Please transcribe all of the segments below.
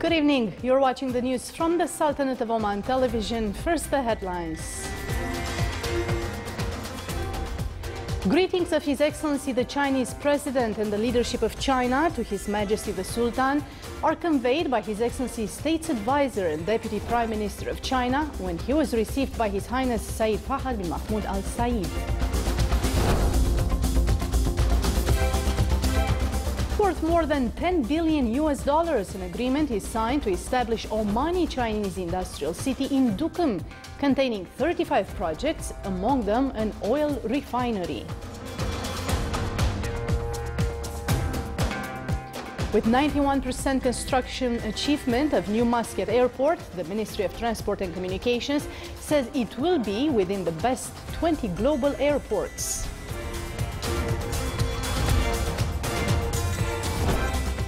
Good evening. You're watching the news from the Sultanate of Oman television. First, the headlines. Greetings of His Excellency the Chinese President and the leadership of China to His Majesty the Sultan are conveyed by His Excellency State's Advisor and Deputy Prime Minister of China when he was received by His Highness Said Fahad bin Mahmoud Al Said. Worth more than $10 billion, an agreement is signed to establish Omani Chinese industrial city in Duqm, containing 35 projects, among them an oil refinery. With 91% construction achievement of New Muscat Airport, the Ministry of Transport and Communications says it will be within the best 20 global airports.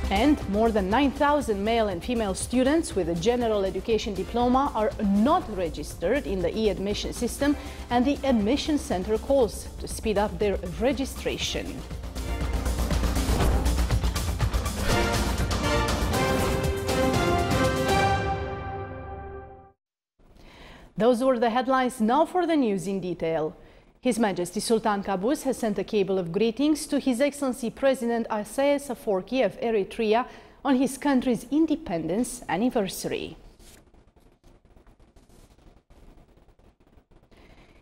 And more than 9,000 male and female students with a general education diploma are not registered in the e-admission system, and the admission center calls to speed up their registration. Those were the headlines. Now for the news in detail. His Majesty Sultan Qaboos has sent a cable of greetings to His Excellency President Isaias Afwerki of Eritrea on his country's independence anniversary.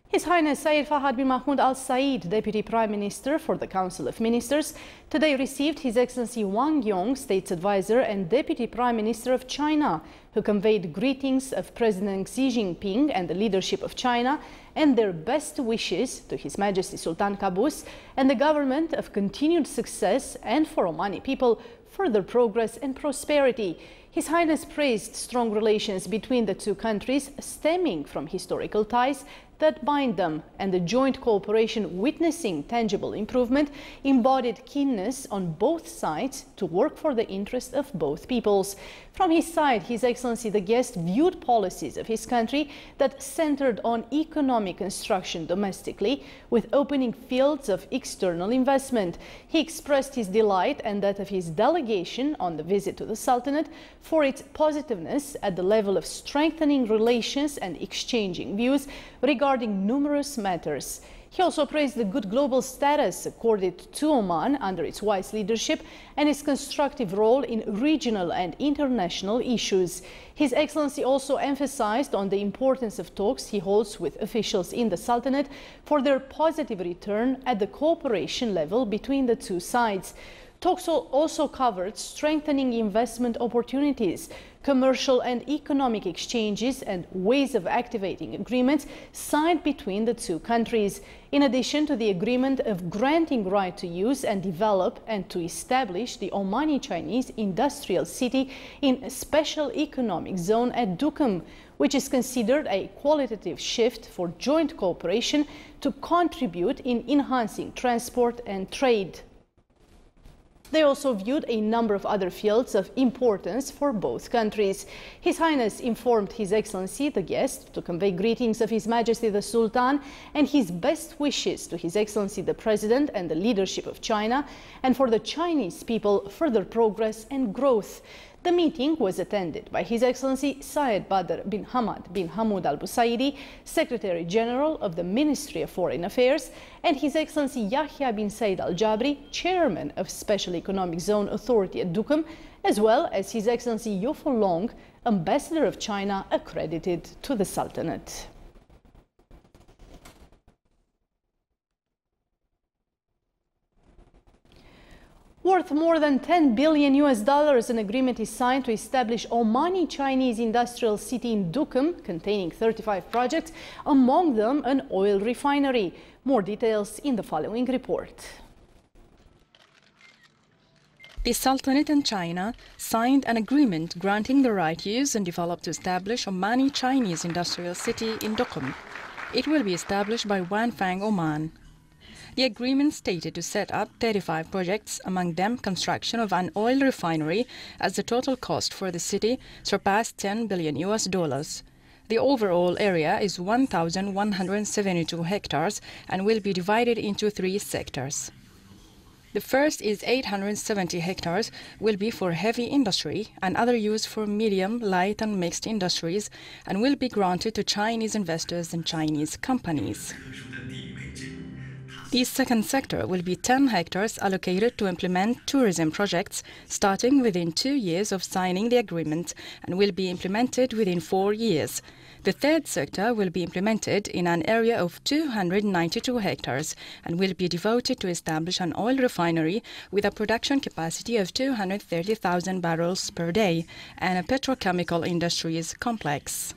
His Highness Said Fahad bin Mahmoud Al Said, Deputy Prime Minister for the Council of Ministers, today received His Excellency Wang Yong, State's Advisor and Deputy Prime Minister of China, who conveyed greetings of President Xi Jinping and the leadership of China and their best wishes to His Majesty Sultan Qaboos and the government of continued success and for Omani people further progress and prosperity. His Highness praised strong relations between the two countries stemming from historical ties that bind them, and the joint cooperation witnessing tangible improvement embodied keenness on both sides to work for the interest of both peoples. From his side, His Excellency the Guest viewed policies of his country that centered on economic construction domestically, with opening fields of external investment. He expressed his delight and that of his delegation on the visit to the Sultanate for its positiveness at the level of strengthening relations and exchanging views regarding numerous matters. He also praised the good global status accorded to Oman under its wise leadership and its constructive role in regional and international issues. His Excellency also emphasized on the importance of talks he holds with officials in the Sultanate for their positive return at the cooperation level between the two sides. Talks also covered strengthening investment opportunities, commercial and economic exchanges, and ways of activating agreements signed between the two countries, in addition to the agreement of granting right to use and develop and to establish the Omani Chinese industrial city in a special economic zone at Duqm, which is considered a qualitative shift for joint cooperation to contribute in enhancing transport and trade. They also viewed a number of other fields of importance for both countries. His Highness informed His Excellency the Guest to convey greetings of His Majesty the Sultan and his best wishes to His Excellency the President and the leadership of China, and for the Chinese people further progress and growth. The meeting was attended by His Excellency Syed Badr bin Hamad bin Hamoud Al Busaidi, Secretary General of the Ministry of Foreign Affairs, and His Excellency Yahya bin Said Al Jabri, Chairman of Special Economic Zone Authority at Duqm, as well as His Excellency Yofo Long, Ambassador of China accredited to the Sultanate. Worth more than $10 billion, an agreement is signed to establish Omani Chinese industrial city in Duqm, containing 35 projects, among them an oil refinery. More details in the following report. The Sultanate and China signed an agreement granting the right use and develop to establish Omani Chinese industrial city in Duqm. It will be established by Wanfang Oman. The agreement stated to set up 35 projects, among them construction of an oil refinery, as the total cost for the city surpassed $10 billion. The overall area is 1,172 hectares and will be divided into 3 sectors. The first is 870 hectares, will be for heavy industry and other use for medium, light and mixed industries, and will be granted to Chinese investors and Chinese companies. The second sector will be 10 hectares allocated to implement tourism projects starting within 2 years of signing the agreement and will be implemented within 4 years. The third sector will be implemented in an area of 292 hectares and will be devoted to establish an oil refinery with a production capacity of 230,000 barrels per day and a petrochemical industries complex.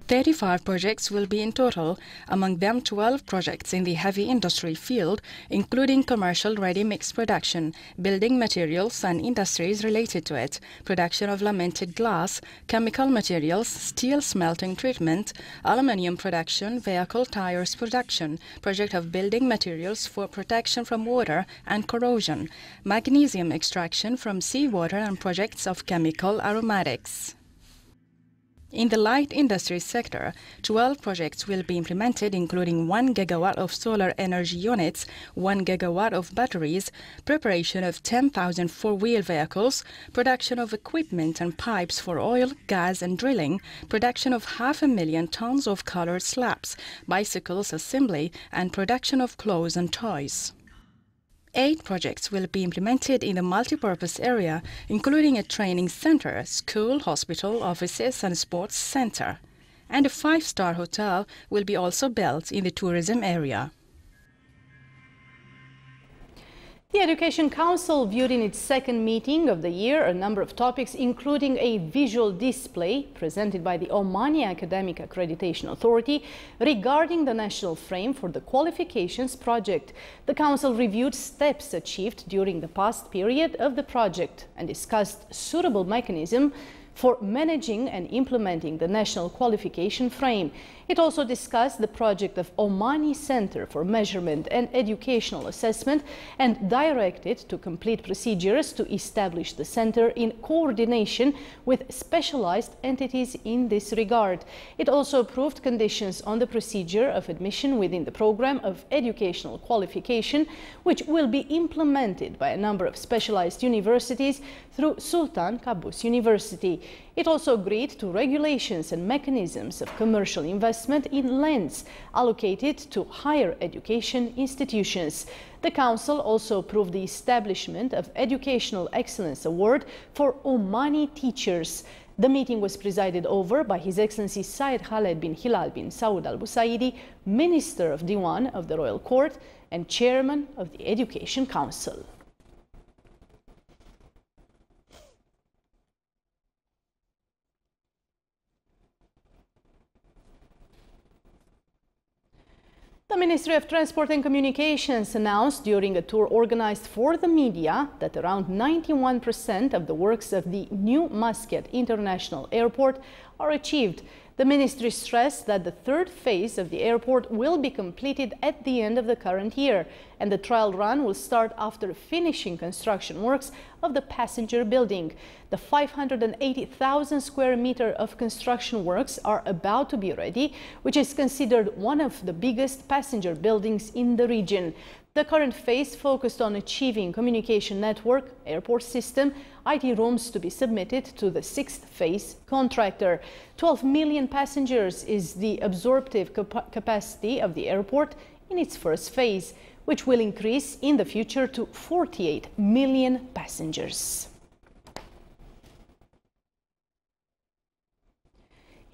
35 projects will be in total, among them 12 projects in the heavy industry field, including commercial ready-mix production, building materials and industries related to it, production of laminated glass, chemical materials, steel smelting treatment, aluminium production, vehicle tires production, project of building materials for protection from water and corrosion, magnesium extraction from seawater and projects of chemical aromatics. In the light industry sector, 12 projects will be implemented, including 1 gigawatt of solar energy units, 1 gigawatt of batteries, preparation of 10,000 four-wheel vehicles, production of equipment and pipes for oil, gas and drilling, production of 500,000 tons of colored slabs, bicycles assembly, and production of clothes and toys. 8 projects will be implemented in the multipurpose area, including a training center, school, hospital, offices and sports center. And a 5-star hotel will be also built in the tourism area. The Education Council viewed in its second meeting of the year a number of topics, including a visual display presented by the Omani Academic Accreditation Authority regarding the national frame for the qualifications project. The Council reviewed steps achieved during the past period of the project and discussed suitable mechanism for managing and implementing the national qualification frame. It also discussed the project of Omani Center for Measurement and Educational Assessment and directed to complete procedures to establish the center in coordination with specialized entities in this regard. It also approved conditions on the procedure of admission within the program of educational qualification, which will be implemented by a number of specialized universities through Sultan Qaboos University. It also agreed to regulations and mechanisms of commercial investment in lands allocated to higher education institutions. The Council also approved the establishment of Educational Excellence Award for Omani teachers. The meeting was presided over by His Excellency Said Khaled bin Hilal bin Saud Al Busaidi, Minister of Diwan of the Royal Court and Chairman of the Education Council. The Ministry of Transport and Communications announced during a tour organized for the media that around 91% of the works of the new Muscat International Airport are achieved. The ministry stressed that the third phase of the airport will be completed at the end of the current year, and the trial run will start after finishing construction works of the passenger building. The 580,000 square meters of construction works are about to be ready, which is considered one of the biggest passenger buildings in the region. The current phase focused on achieving communication network, airport system, IT rooms to be submitted to the sixth phase contractor. 12 million passengers is the absorptive capacity of the airport in its first phase, which will increase in the future to 48 million passengers.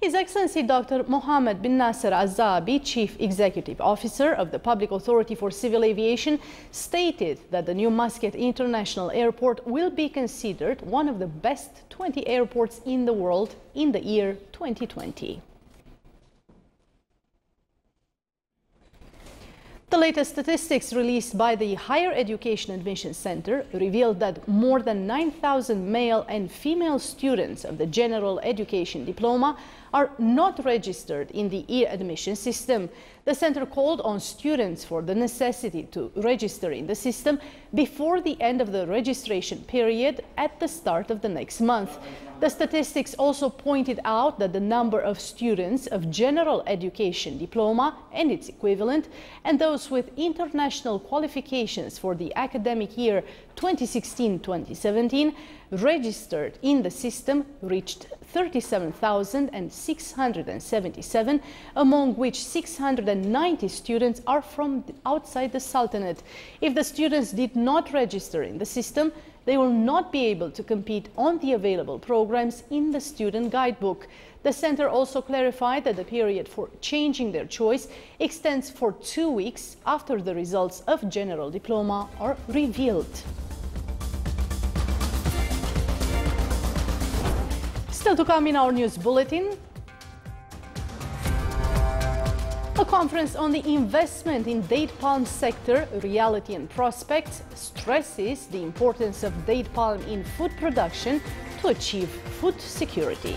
His Excellency Dr. Mohammed bin Nasser Azabi, Chief Executive Officer of the Public Authority for Civil Aviation, stated that the new Muscat International Airport will be considered one of the best 20 airports in the world in the year 2020. The latest statistics released by the Higher Education Admission Center revealed that more than 9,000 male and female students of the General Education Diploma are not registered in the e-admission system. The center called on students for the necessity to register in the system before the end of the registration period at the start of the next month. The statistics also pointed out that the number of students of general education diploma and its equivalent and those with international qualifications for the academic year 2016-2017 registered in the system reached 37,677, among which 690 students are from outside the Sultanate. If the students did not register in the system, they will not be able to compete on the available programs in the student guidebook. The center also clarified that the period for changing their choice extends for 2 weeks after the results of general diploma are revealed. Still to come in our news bulletin, a conference on the investment in date palm sector, reality and prospects, stresses the importance of date palm in food production to achieve food security.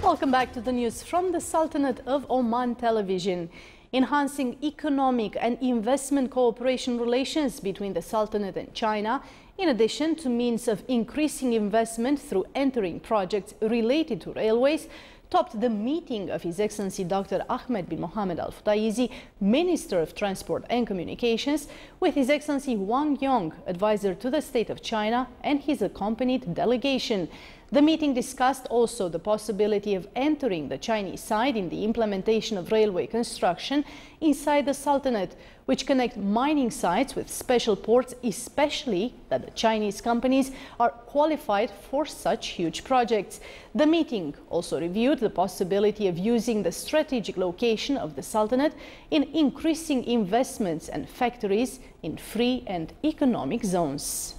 Welcome back to the news from the Sultanate of Oman television. Enhancing economic and investment cooperation relations between the Sultanate and China, in addition to means of increasing investment through entering projects related to railways, topped the meeting of His Excellency Dr. Ahmed bin Mohammed Al Futaizi, Minister of Transport and Communications, with His Excellency Wang Yong, advisor to the State of China, and his accompanied delegation. The meeting discussed also the possibility of entering the Chinese side in the implementation of railway construction inside the Sultanate, which connect mining sites with special ports, especially that the Chinese companies are qualified for such huge projects. The meeting also reviewed the possibility of using the strategic location of the Sultanate in increasing investments and factories in free and economic zones.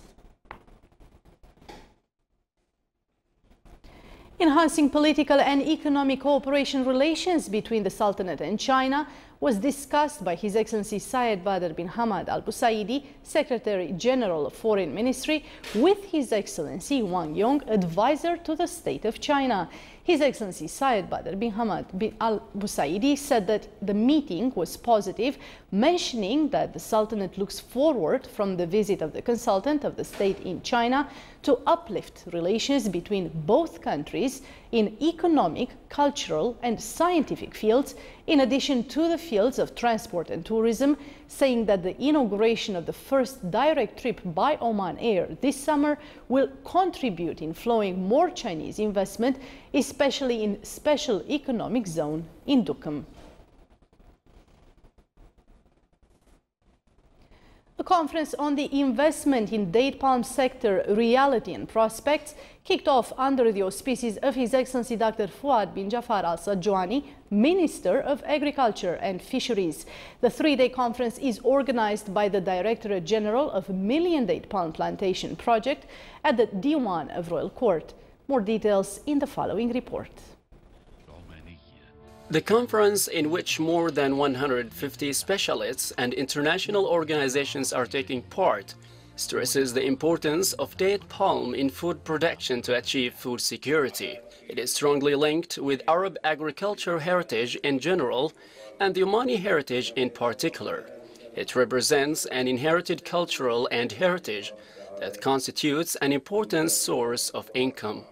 Enhancing political and economic cooperation relations between the Sultanate and China was discussed by His Excellency Syed Badr bin Hamad Al Busaidi, Secretary General of Foreign Ministry, with His Excellency Wang Yong, advisor to the State of China. His Excellency Syed Badr bin Hamad bin Al Busaidi said that the meeting was positive, mentioning that the Sultanate looks forward from the visit of the consultant of the state in China to uplift relations between both countries in economic, cultural and scientific fields, in addition to the fields of transport and tourism, saying that the inauguration of the first direct trip by Oman Air this summer will contribute in flowing more Chinese investment, especially in special economic zone in Duqm. A conference on the investment in date palm sector, reality and prospects, kicked off under the auspices of His Excellency Dr. Fuad bin Jafar Al Sajwani, Minister of Agriculture and Fisheries. The three-day conference is organized by the Directorate General of Million Date Palm Plantation Project at the Diwan of Royal Court. More details in the following report. The conference, in which more than 150 specialists and international organizations are taking part, stresses the importance of date palm in food production to achieve food security. It is strongly linked with Arab agriculture heritage in general and the Omani heritage in particular. It represents an inherited cultural and heritage that constitutes an important source of income.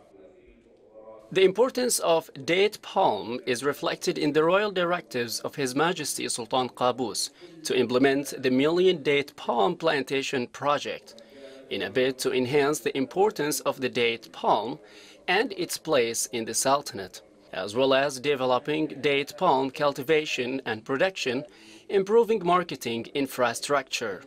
The importance of date palm is reflected in the royal directives of His Majesty Sultan Qaboos to implement the Million Date Palm Plantation Project in a bid to enhance the importance of the date palm and its place in the Sultanate, as well as developing date palm cultivation and production, improving marketing infrastructure.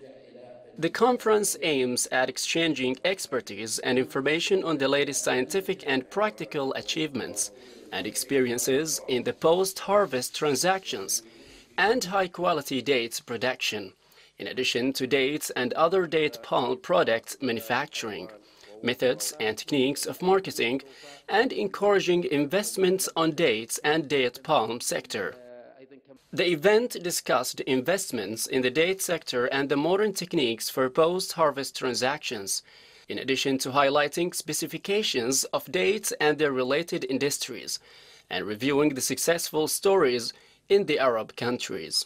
The conference aims at exchanging expertise and information on the latest scientific and practical achievements and experiences in the post-harvest transactions and high-quality dates production, in addition to dates and other date palm products manufacturing, methods and techniques of marketing, and encouraging investments on dates and date palm sector. The event discussed investments in the date sector and the modern techniques for post-harvest transactions, in addition to highlighting specifications of dates and their related industries, and reviewing the successful stories in the Arab countries.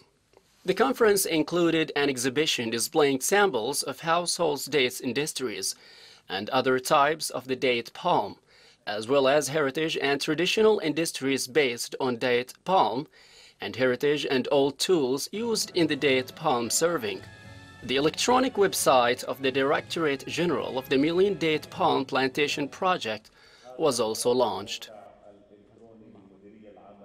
The conference included an exhibition displaying samples of household dates industries and other types of the date palm, as well as heritage and traditional industries based on date palm, and heritage and old tools used in the date palm serving. The electronic website of the Directorate General of the Million Date Palm Plantation Project was also launched.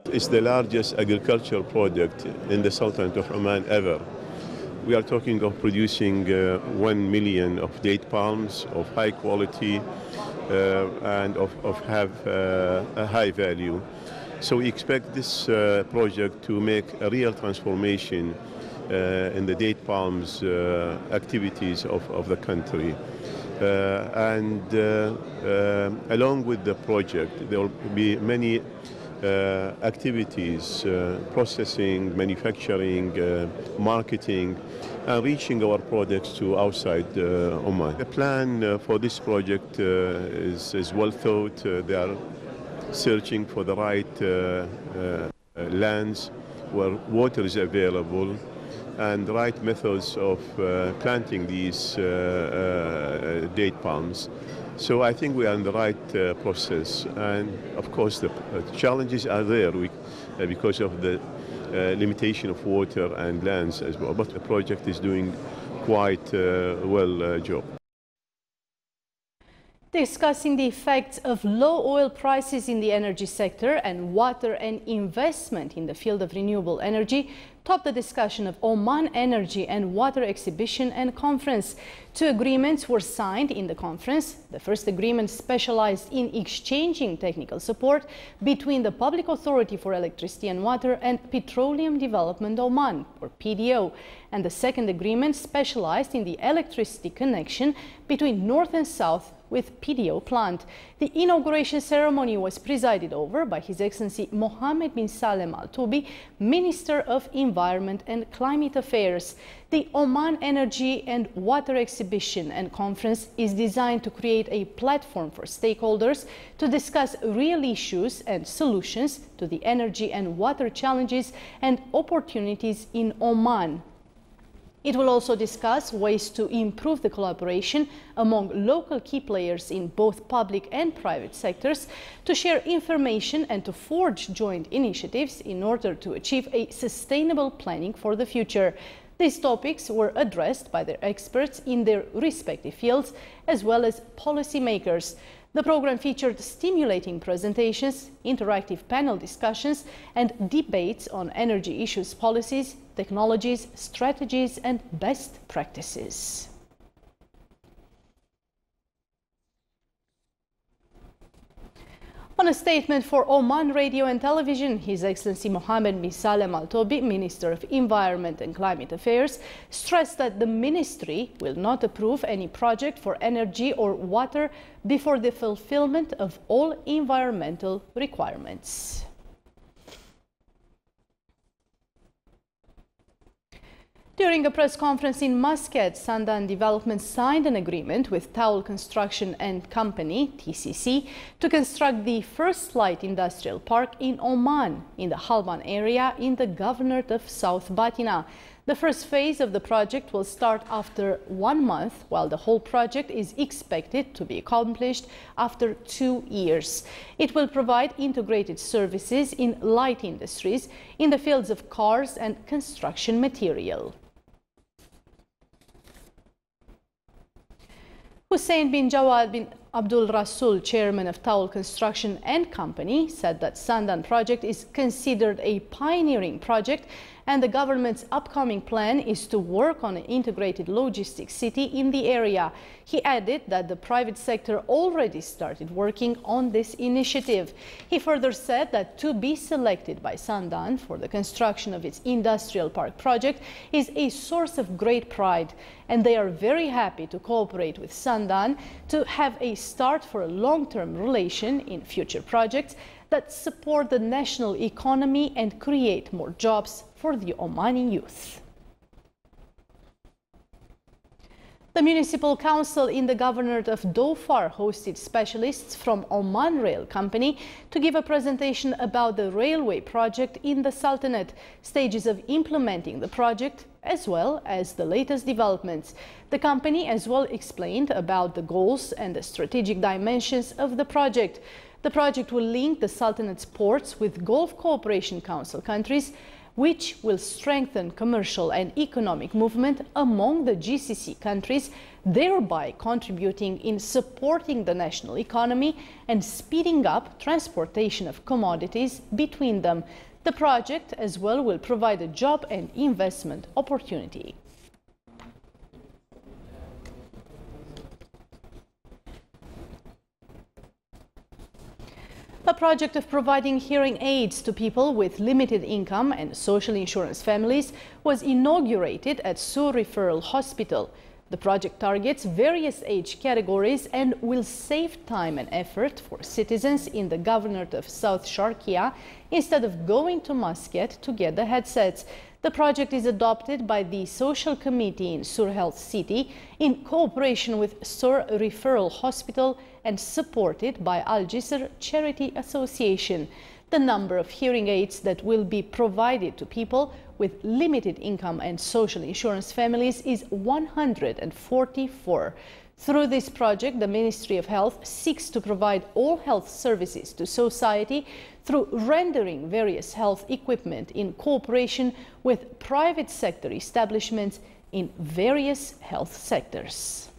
It's the largest agricultural project in the Sultanate of Oman ever. We are talking of producing 1 million of date palms of high quality and have a high value. So we expect this project to make a real transformation in the date palms activities of the country. Along with the project, there will be many activities, processing, manufacturing, marketing, and reaching our products to outside Oman. The plan for this project is well thought. They are searching for the right lands where water is available and the right methods of planting these date palms. So I think we are in the right process, and of course the challenges are there because of the limitation of water and lands as well, but the project is doing quite well job. Discussing the effects of low oil prices in the energy sector and water and investment in the field of renewable energy topped the discussion of Oman Energy and Water Exhibition and Conference. 2 agreements were signed in the conference. The first agreement specialized in exchanging technical support between the Public Authority for Electricity and Water and Petroleum Development Oman, or PDO, and the second agreement specialized in the electricity connection between North and South with PDO plant. The inauguration ceremony was presided over by His Excellency Mohammed bin Salem Al Toubi, Minister of Environment and Climate Affairs. The Oman Energy and Water Exhibition and Conference is designed to create a platform for stakeholders to discuss real issues and solutions to the energy and water challenges and opportunities in Oman. It will also discuss ways to improve the collaboration among local key players in both public and private sectors, to share information and to forge joint initiatives in order to achieve a sustainable planning for the future. These topics were addressed by their experts in their respective fields, as well as policymakers. The program featured stimulating presentations, interactive panel discussions, and debates on energy issues, policies, technologies, strategies, and best practices. On a statement for Oman Radio and Television, His Excellency Mohammed bin Salem Al Toubi, Minister of Environment and Climate Affairs, stressed that the ministry will not approve any project for energy or water before the fulfillment of all environmental requirements. During a press conference in Muscat, Sandan Development signed an agreement with Towel Construction and Company, TCC, to construct the first light industrial park in Oman, in the Halban area in the Governorate of South Batina. The first phase of the project will start after 1 month, while the whole project is expected to be accomplished after 2 years. It will provide integrated services in light industries in the fields of cars and construction material. Hussein bin Jawad bin Abdul Rasul, chairman of Towel Construction and Company, said that Sandan project is considered a pioneering project and the government's upcoming plan is to work on an integrated logistics city in the area. He added that the private sector already started working on this initiative. He further said that to be selected by Sandan for the construction of its industrial park project is a source of great pride, and they are very happy to cooperate with Sandan to have a start for a long-term relation in future projects that support the national economy and create more jobs for the Omani youth. The Municipal Council in the Governorate of Dhofar hosted specialists from Oman Rail Company to give a presentation about the railway project in the Sultanate, stages of implementing the project, as well as the latest developments. The company as well explained about the goals and the strategic dimensions of the project. The project will link the Sultanate's ports with Gulf Cooperation Council countries, which will strengthen commercial and economic movement among the GCC countries, thereby contributing in supporting the national economy and speeding up transportation of commodities between them. The project as well will provide a job and investment opportunity. A project of providing hearing aids to people with limited income and social insurance families was inaugurated at Sur Referral Hospital. The project targets various age categories and will save time and effort for citizens in the Governorate of South Sharqiya instead of going to Muscat to get the headsets. The project is adopted by the Social Committee in Sur Health City in cooperation with Sur Referral Hospital and supported by Al Jisr Charity Association. The number of hearing aids that will be provided to people with limited income and social insurance families is 144. Through this project, the Ministry of Health seeks to provide all health services to society through rendering various health equipment in cooperation with private sector establishments in various health sectors.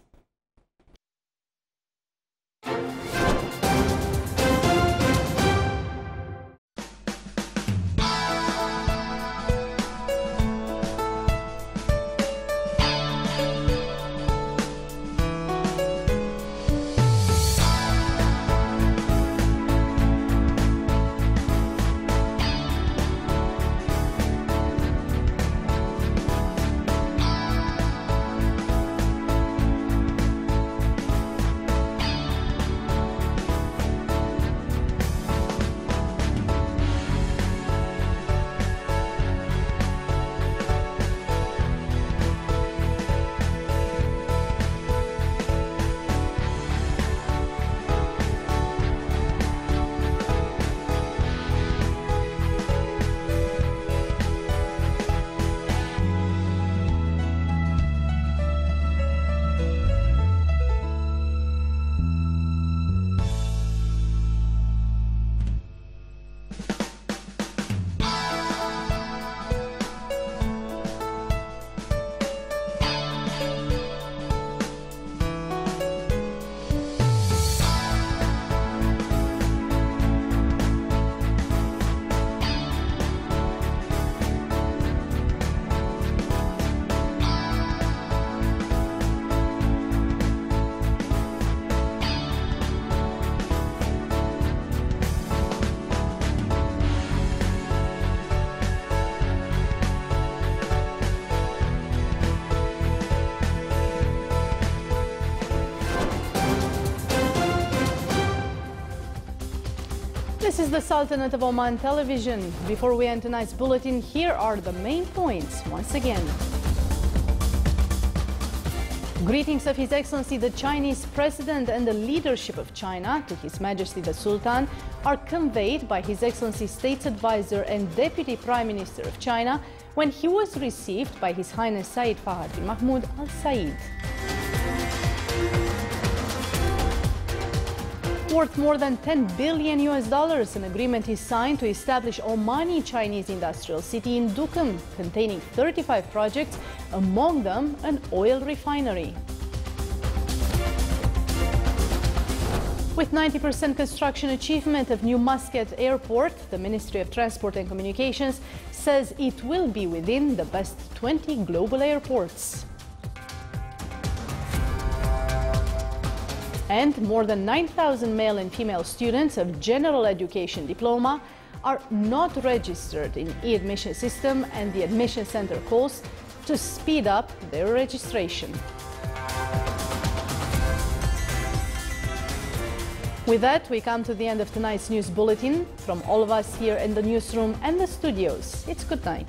This is the Sultanate of Oman television. Before we end tonight's bulletin, here are the main points once again. Greetings of His Excellency the Chinese President and the leadership of China to His Majesty the Sultan are conveyed by His Excellency State's Advisor and Deputy Prime Minister of China when he was received by His Highness Said Fahad bin Mahmoud Al Said. Worth more than $10 billion, an agreement is signed to establish Omani Chinese industrial city in Duqm, containing 35 projects, among them an oil refinery. With 90% construction achievement of New Muscat Airport, the Ministry of Transport and Communications says it will be within the best 20 global airports. And more than 9,000 male and female students of general education diploma are not registered in e-admission system, and the admission center calls to speed up their registration. With that, we come to the end of tonight's news bulletin. From all of us here in the newsroom and the studios, it's good night.